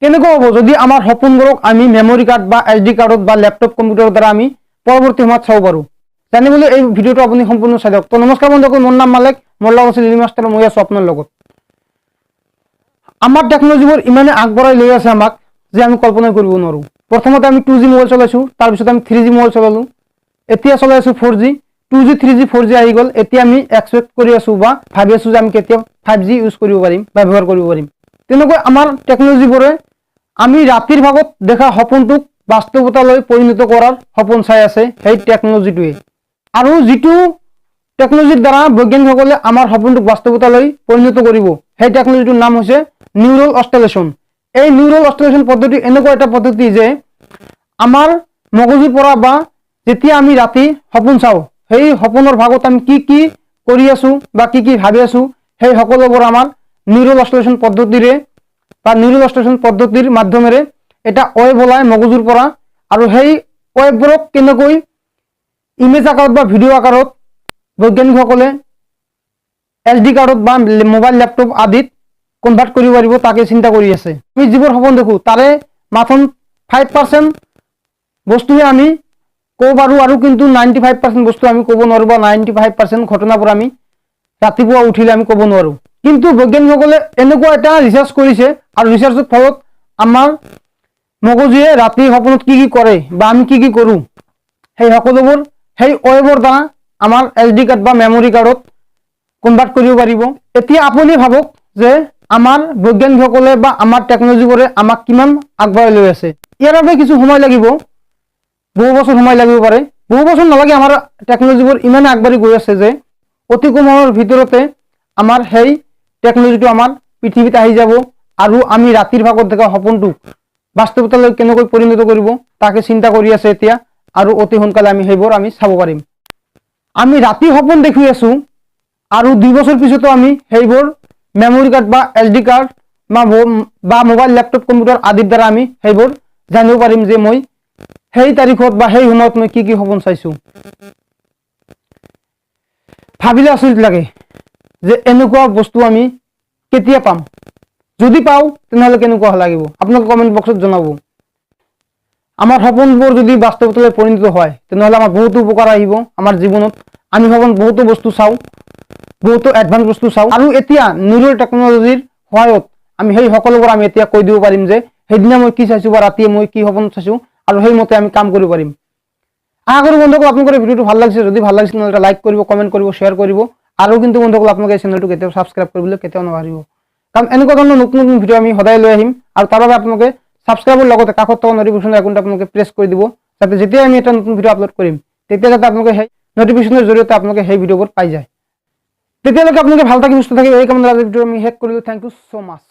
কেনেকুৱা হ'ব যদি আমাৰ সপোনবোৰক আমি মেমৰি কাৰ্ড বা SD কাৰ্ডত বা ল্যাপটপ কম্পিউটাৰৰ দ্বাৰা আমি পৰৱৰ্তী সময়ত চাব পাৰোঁ। জানিবলৈ এই ভিডিঅ'টো আপুনি সম্পূৰ্ণ চাই দিয়ক। তো নমস্কাৰ বন্ধুসকল, মোৰ নাম মালেক, মোৰ লগত আছে লিলি মাষ্টাৰ, মই আছোঁ আপোনাৰ লগত। আমাৰ টেকনলজিবোৰ ইমানে আগবঢ়াই লৈ আছে আমাক যে আমি কল্পনা কৰিব নোৱাৰোঁ। প্ৰথমতে আমি 2G মোবাইল চলাইছোঁ, তাৰপিছত আমি 3G মোবাইল চলালোঁ, এতিয়া চলাই আছোঁ 4G, 2G 3G 4G আহি গ'ল। এতিয়া আমি এক্সপেক্ট কৰি আছোঁ বা ভাবি আছোঁ যে আমি কেতিয়া 5G ইউজ কৰিব পাৰিম বা ব্যৱহাৰ কৰিব পাৰিম। তেনেকৈ আমাৰ টেকনলজিবোৰে আমি ৰাতিৰ ভাগত দেখা সপোনটোক বাস্তৱতালৈ পৰিণত কৰাৰ সপোন চাই আছে সেই টেকনলজিটোৱে। আৰু যিটো টেকনলজিৰ দ্বাৰা বৈজ্ঞানিকসকলে আমাৰ সপোনটোক বাস্তৱতালৈ পৰিণত কৰিব, সেই টেকনলজিটোৰ নাম হৈছে নিউৰল অষ্টেলেশ্যন। এই নিউৰল অষ্টেলেশ্যন পদ্ধতি এনেকুৱা এটা পদ্ধতি যে আমাৰ মগজুৰ পৰা বা যেতিয়া আমি ৰাতি সপোন চাওঁ, সেই সপোনৰ ভাগত আমি কি কি কৰি আছোঁ বা কি কি ভাবি আছোঁ, সেই সকলোবোৰ আমাৰ নিউৰল অষ্টেলেশ্যন পদ্ধতিৰে বা নিউৰল অষ্টেলেশ্যন পদ্ধতিৰ মাধ্যমেৰে এটা ৱেভ ওলায় মগজুৰ পৰা। আৰু সেই ৱেভবোৰক কেনেকৈ ইমেজ আকাৰত বা ভিডিঅ' আকাৰত বৈজ্ঞানিকসকলে SD কাৰ্ডত বা মোবাইল ল্যাপটপ আদিত কনভাৰ্ট কৰিব পাৰিব, তাকে চিন্তা কৰি আছে। আমি যিবোৰ সপোন দেখোঁ তাৰে মাত্ৰ 5% বস্তুহে আমি ক'ব পাৰোঁ, আৰু কিন্তু 95% বস্তু আমি ক'ব নোৱাৰোঁ বা 95% ঘটনাবোৰ আমি ৰাতিপুৱা উঠিলে আমি ক'ব নোৱাৰোঁ। কিন্তু বৈজ্ঞানিকসকলে এনেকুৱা এটা ৰিচাৰ্চ কৰিছে, আৰু ৰিচাৰ্চৰ ফলত আমাৰ মগজুৱে ৰাতি সপোনত কি কি কৰে বা আমি কি কি কৰোঁ, সেই সকলোবোৰ সেই ৱেভৰ দ্বাৰা আমাৰ SD কাৰ্ড বা মেমৰি কাৰ্ডত কনভাৰ্ট কৰিব পাৰিব। এতিয়া আপুনি ভাবক যে আমাৰ বৈজ্ঞানিকসকলে বা আমাৰ টেকনলজিবোৰে আমাক কিমান আগবঢ়াই লৈ আছে। ইয়াৰ বাবে কিছু সময় লাগিব, বহু বছৰ সময় লাগিব পাৰে, বহু বছৰ নালাগে। আমাৰ টেকনলজিবোৰ ইমানে আগবাঢ়ি গৈ আছে যে অতি কম সময়ৰ ভিতৰতে আমাৰ সেই টেকনলজিটো আমাৰ পৃথিৱীত আহি যাব, আৰু আমি ৰাতিৰ ভাগত দেখা সপোনটোক বাস্তৱতালৈ কেনেকৈ পৰিণত কৰিব তাকে চিন্তা কৰি আছে এতিয়া, আৰু অতি সোনকালে আমি সেইবোৰ আমি চাব পাৰিম। আমি ৰাতি সপোন দেখি আছোঁ, আৰু 2 বছৰ পিছতো আমি সেইবোৰ মেমৰি কাৰ্ড বা SD কাৰ্ড বা মোবাইল ল্যাপটপ কম্পিউটাৰ আদিৰ দ্বাৰা আমি সেইবোৰ জানিব পাৰিম যে মই সেই তাৰিখত বা সেই সময়ত মই কি কি সপোন চাইছোঁ। ভাবিলে আচৰিত লাগে যে এনেকুৱা বস্তু আমি কেতিয়া পাম। যদি পাওঁ তেনেহ'লে কেনেকুৱা লাগিব, আপোনালোকে কমেণ্ট বক্সত জনাব। আমাৰ সপোনবোৰ যদি বাস্তৱতালৈ পৰিণত হয় তেনেহ'লে আমাৰ বহুতো উপকাৰ আহিব আমাৰ জীৱনত। আমি সপোন বহুতো বস্তু চাওঁ, বহুতো এডভান্স বস্তু চাওঁ, আৰু এতিয়া নিউৰল টেকনলজিৰ সহায়ত আমি সেই সকলোবোৰ আমি এতিয়া কৈ দিব পাৰিম যে সেইদিনা মই কি চাইছোঁ বা ৰাতিয়ে মই কি সপোন চাইছোঁ, আৰু সেইমতে আমি কাম কৰিব পাৰিম। আশা কৰোঁ বন্ধুসকল আপোনালোকৰ এই ভিডিঅ'টো ভাল লাগিছে। যদি ভাল লাগিছে তেনেহ'লে লাইক কৰিব, কমেণ্ট কৰিব, শ্বেয়াৰ কৰিব, আৰু কিন্তু বন্ধুসকল আপোনালোকে এই চেনেলটো কেতিয়াও ছাবস্ক্ৰাইব কৰিবলৈ কেতিয়াও নাপাহৰিব, কাৰণ এনেকুৱা ধৰণৰ নতুন নতুন ভিডিঅ' আমি সদায় লৈ আহিম। আৰু তাৰ বাবে আপোনালোকে ছাবস্ক্ৰাইবৰ লগতে কাষত থকা নটিফিকেশ্যন আইকনটো আপোনালোকে প্ৰেছ কৰি দিব, যাতে যেতিয়া আমি এটা নতুন ভিডিঅ' আপলোড কৰিম তেতিয়া যাতে আপোনালোকে সেই নটিফিকেশ্যনৰ জৰিয়তে আপোনালোকে সেই ভিডিঅ'বোৰ পাই যায়। তেতিয়ালৈকে আপোনালোকে ভাল থাকি সুস্থ থাকি এই কামনা ভিডিঅ' আমি শেষ কৰিলোঁ। Thank you so' much.